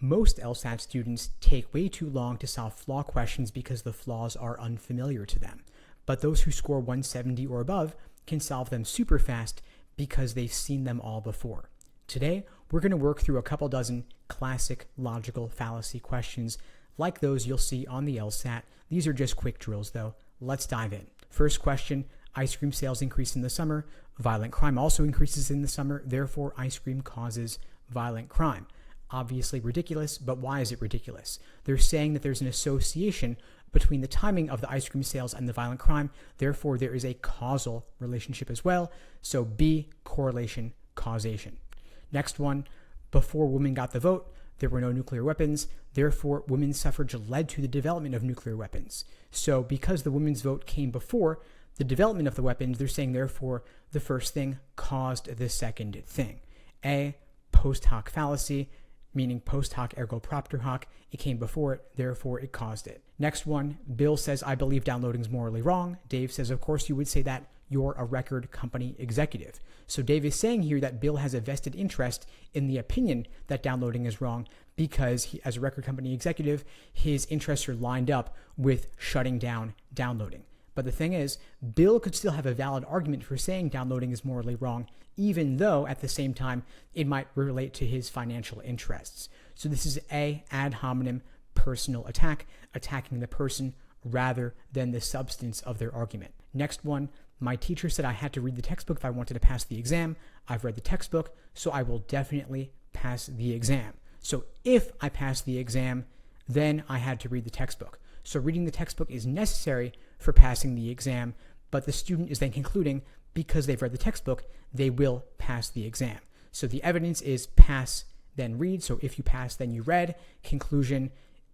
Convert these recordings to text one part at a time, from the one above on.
Most LSAT students take way too long to solve flaw questions because the flaws are unfamiliar to them. But those who score 170 or above can solve them super fast because they've seen them all before. Today, we're going to work through a couple dozen classic logical fallacy questions like those you'll see on the LSAT. These are just quick drills though. Let's dive in. First question, ice cream sales increase in the summer. Violent crime also increases in the summer. Therefore, ice cream causes violent crime. Obviously ridiculous, but why is it ridiculous? They're saying that there's an association between the timing of the ice cream sales and the violent crime. Therefore, there is a causal relationship as well. So B, correlation, causation. Next one, before women got the vote, there were no nuclear weapons. Therefore, women's suffrage led to the development of nuclear weapons. So because the women's vote came before the development of the weapons, they're saying, therefore, the first thing caused the second thing. A, post hoc fallacy, meaning post hoc ergo propter hoc. It came before it, therefore it caused it. Next one, Bill says, I believe downloading is morally wrong. Dave says, of course you would say that. You're a record company executive. So Dave is saying here that Bill has a vested interest in the opinion that downloading is wrong because he, as a record company executive, his interests are lined up with shutting down downloading. But the thing is, Bill could still have a valid argument for saying downloading is morally wrong, even though at the same time it might relate to his financial interests. So this is a ad hominem personal attack, attacking the person rather than the substance of their argument. Next one, my teacher said I had to read the textbook if I wanted to pass the exam. I've read the textbook, so I will definitely pass the exam. So if I pass the exam, then I had to read the textbook. So reading the textbook is necessary for passing the exam, but the student is then concluding because they've read the textbook, they will pass the exam. So the evidence is pass, then read. So if you pass, then you read. Conclusion,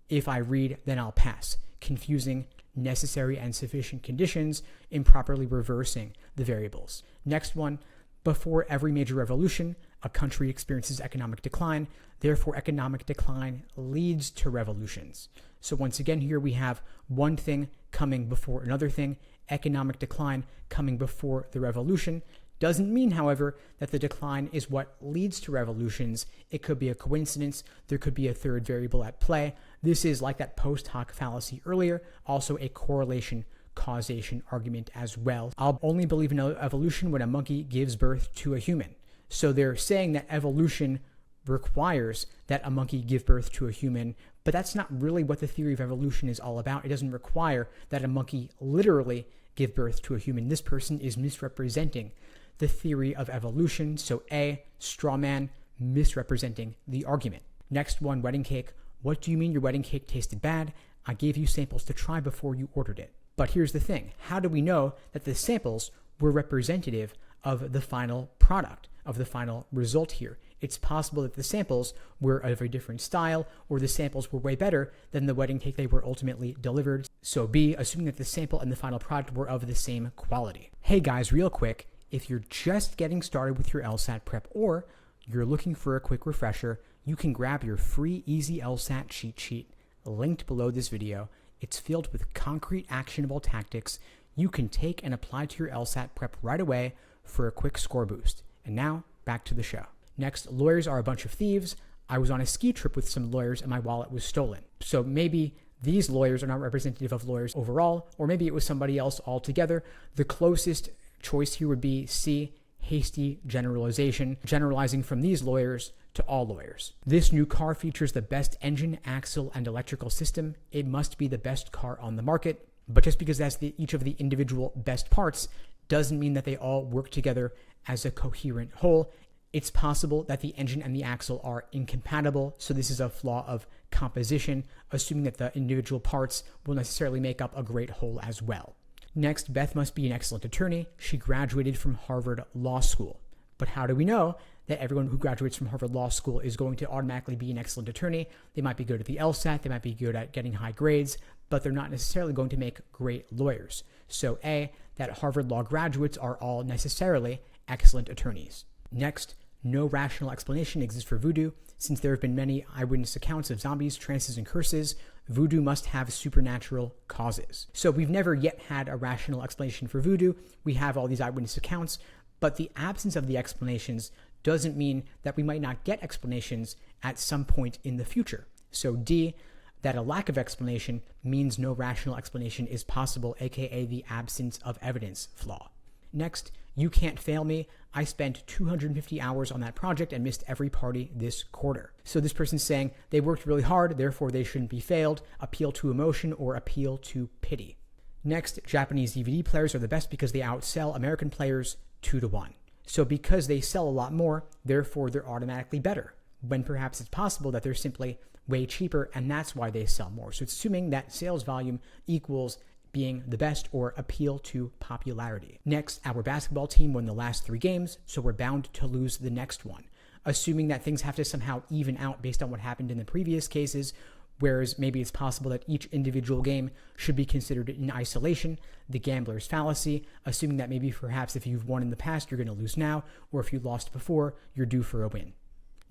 if I read, then I'll pass. Confusing necessary and sufficient conditions, improperly reversing the variables. Next one, before every major revolution, a country experiences economic decline. Therefore, economic decline leads to revolutions. So once again, here we have one thing coming before another thing. Economic decline coming before the revolution. Doesn't mean, however, that the decline is what leads to revolutions. It could be a coincidence. There could be a third variable at play. This is like that post hoc fallacy earlier, also a correlation causation argument as well. I'll only believe in evolution when a monkey gives birth to a human. So they're saying that evolution requires that a monkey give birth to a human, but that's not really what the theory of evolution is all about. It doesn't require that a monkey literally give birth to a human. This person is misrepresenting the theory of evolution. So A, straw man, misrepresenting the argument. Next one, wedding cake. What do you mean your wedding cake tasted bad? I gave you samples to try before you ordered it. But here's the thing. How do we know that the samples were representative of the final product, of the final result here? It's possible that the samples were of a different style, or the samples were way better than the wedding cake they were ultimately delivered. So B, assuming that the sample and the final product were of the same quality. Hey guys, real quick, if you're just getting started with your LSAT prep or you're looking for a quick refresher, you can grab your free easy LSAT cheat sheet linked below this video. It's filled with concrete actionable tactics you can take and apply to your LSAT prep right away for a quick score boost. And now back to the show. Next, lawyers are a bunch of thieves. I was on a ski trip with some lawyers and my wallet was stolen. So maybe these lawyers are not representative of lawyers overall, or maybe it was somebody else altogether. The closest choice here would be C, hasty generalization, generalizing from these lawyers to all lawyers. This new car features the best engine, axle, and electrical system. It must be the best car on the market. But just because that's each of the individual best parts doesn't mean that they all work together as a coherent whole. It's possible that the engine and the axle are incompatible, so this is a flaw of composition, assuming that the individual parts will necessarily make up a great whole as well. Next, Beth must be an excellent attorney. She graduated from Harvard Law School. But how do we know that everyone who graduates from Harvard Law School is going to automatically be an excellent attorney? They might be good at the LSAT, they might be good at getting high grades, but they're not necessarily going to make great lawyers. So A, that Harvard Law graduates are all necessarily excellent attorneys. Next, no rational explanation exists for voodoo. Since there have been many eyewitness accounts of zombies, trances, and curses, voodoo must have supernatural causes. So we've never yet had a rational explanation for voodoo. We have all these eyewitness accounts, but the absence of the explanations doesn't mean that we might not get explanations at some point in the future. So D, that a lack of explanation means no rational explanation is possible, aka the absence of evidence flaw. Next, you can't fail me. I spent 250 hours on that project and missed every party this quarter. So this person's saying they worked really hard, therefore they shouldn't be failed. Appeal to emotion or appeal to pity. Next, Japanese DVD players are the best because they outsell American players 2-1. So because they sell a lot more, therefore they're automatically better, when perhaps it's possible that they're simply way cheaper and that's why they sell more. So it's assuming that sales volume equals being the best or appeal to popularity. Next, our basketball team won the last 3 games, so we're bound to lose the next one. Assuming that things have to somehow even out based on what happened in the previous cases, whereas maybe it's possible that each individual game should be considered in isolation, the gambler's fallacy, assuming that maybe perhaps if you've won in the past, you're going to lose now, or if you lost before, you're due for a win.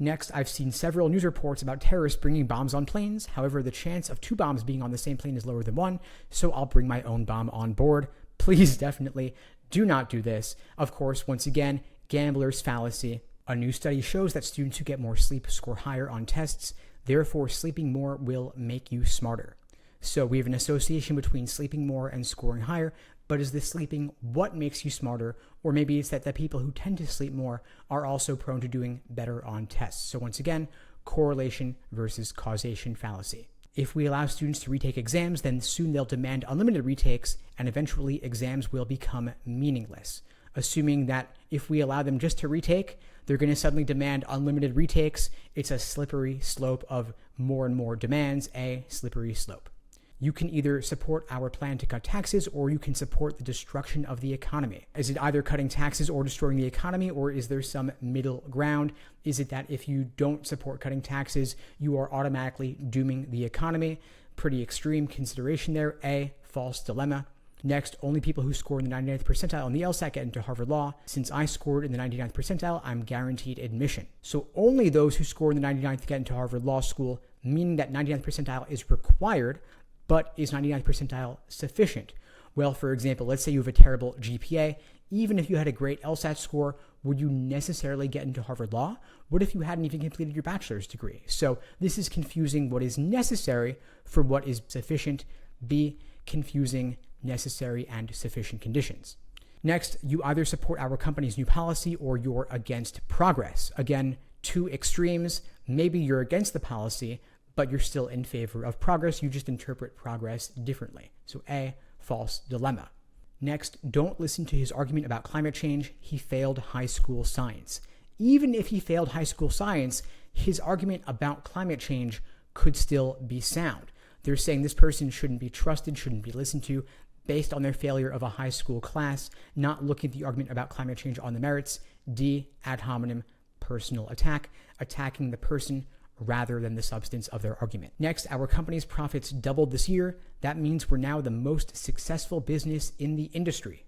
Next, I've seen several news reports about terrorists bringing bombs on planes. However, the chance of 2 bombs being on the same plane is lower than 1, so I'll bring my own bomb on board. Please definitely do not do this. Of course, once again, gambler's fallacy. A new study shows that students who get more sleep score higher on tests. Therefore, sleeping more will make you smarter. So we have an association between sleeping more and scoring higher, but is this sleeping what makes you smarter? Or maybe it's that the people who tend to sleep more are also prone to doing better on tests. So once again, correlation versus causation fallacy. If we allow students to retake exams, then soon they'll demand unlimited retakes, and eventually exams will become meaningless. Assuming that if we allow them just to retake, they're going to suddenly demand unlimited retakes. It's a slippery slope of more and more demands, a slippery slope. You can either support our plan to cut taxes or you can support the destruction of the economy. Is it either cutting taxes or destroying the economy, or is there some middle ground? Is it that if you don't support cutting taxes, you are automatically dooming the economy? Pretty extreme consideration there. A, false dilemma. Next, only people who score in the 99th percentile on the LSAT get into Harvard Law. Since I scored in the 99th percentile, I'm guaranteed admission. So only those who score in the 99th get into Harvard Law School, meaning that 99th percentile is required. But is 99th percentile sufficient? Well, for example, let's say you have a terrible GPA. Even if you had a great LSAT score, would you necessarily get into Harvard Law? What if you hadn't even completed your bachelor's degree? So this is confusing what is necessary for what is sufficient. B, confusing necessary and sufficient conditions. Next, you either support our company's new policy or you're against progress. Again, 2 extremes. Maybe you're against the policy, but you're still in favor of progress. You just interpret progress differently. So A, false dilemma. Next, don't listen to his argument about climate change. He failed high school science. Even if he failed high school science, his argument about climate change could still be sound. They're saying this person shouldn't be trusted, shouldn't be listened to based on their failure of a high school class, not looking at the argument about climate change on the merits. D, ad hominem, personal attack, attacking the person rather than the substance of their argument. Next, our company's profits doubled this year. That means we're now the most successful business in the industry.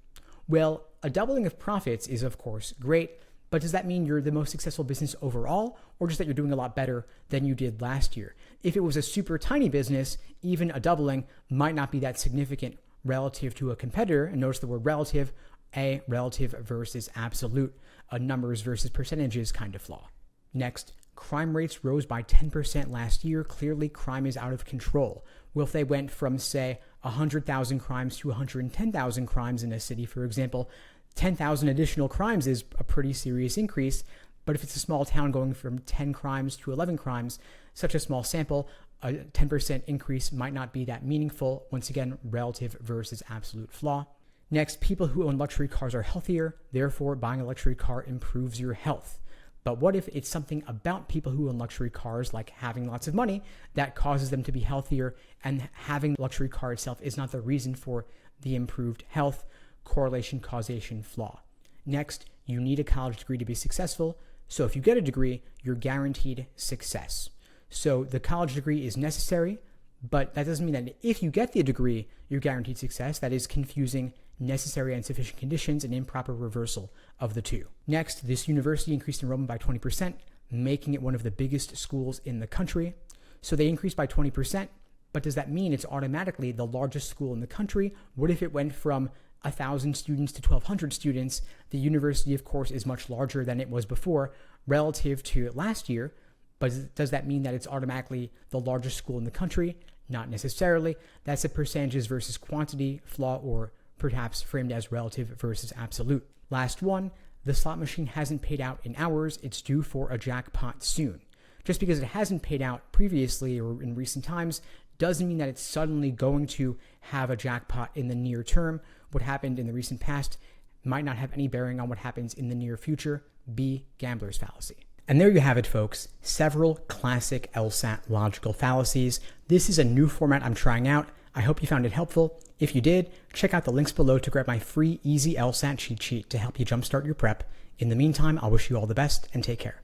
Well, a doubling of profits is of course great, but does that mean you're the most successful business overall, or just that you're doing a lot better than you did last year? If it was a super tiny business, even a doubling might not be that significant relative to a competitor. And notice the word relative, a relative versus absolute, a numbers versus percentages kind of flaw. Next, crime rates rose by 10% last year. Clearly, crime is out of control. Well, if they went from, say, 100,000 crimes to 110,000 crimes in a city, for example, 10,000 additional crimes is a pretty serious increase. But if it's a small town going from 10 crimes to 11 crimes, such a small sample, a 10% increase might not be that meaningful. Once again, relative versus absolute flaw. Next, people who own luxury cars are healthier. Therefore, buying a luxury car improves your health. But what if it's something about people who own luxury cars, like having lots of money, that causes them to be healthier, and having the luxury car itself is not the reason for the improved health? Correlation, causation, flaw. Next, you need a college degree to be successful. So if you get a degree, you're guaranteed success. So the college degree is necessary, but that doesn't mean that if you get the degree, you're guaranteed success. That is confusing necessary and sufficient conditions, an improper reversal of the two. Next, this university increased enrollment by 20%, making it one of the biggest schools in the country. So they increased by 20%, but does that mean it's automatically the largest school in the country? What if it went from 1,000 students to 1,200 students? The university, of course, is much larger than it was before. relative to last year. But does that mean that it's automatically the largest school in the country? Not necessarily. That's a percentages versus quantity flaw, or perhaps framed as relative versus absolute. Last one, the slot machine hasn't paid out in hours. It's due for a jackpot soon. Just because it hasn't paid out previously or in recent times doesn't mean that it's suddenly going to have a jackpot in the near term. What happened in the recent past might not have any bearing on what happens in the near future. B, gambler's fallacy. And there you have it, folks. Several classic LSAT logical fallacies. This is a new format I'm trying out. I hope you found it helpful. If you did, check out the links below to grab my free easy LSAT cheat sheet to help you jumpstart your prep. In the meantime, I'll wish you all the best and take care.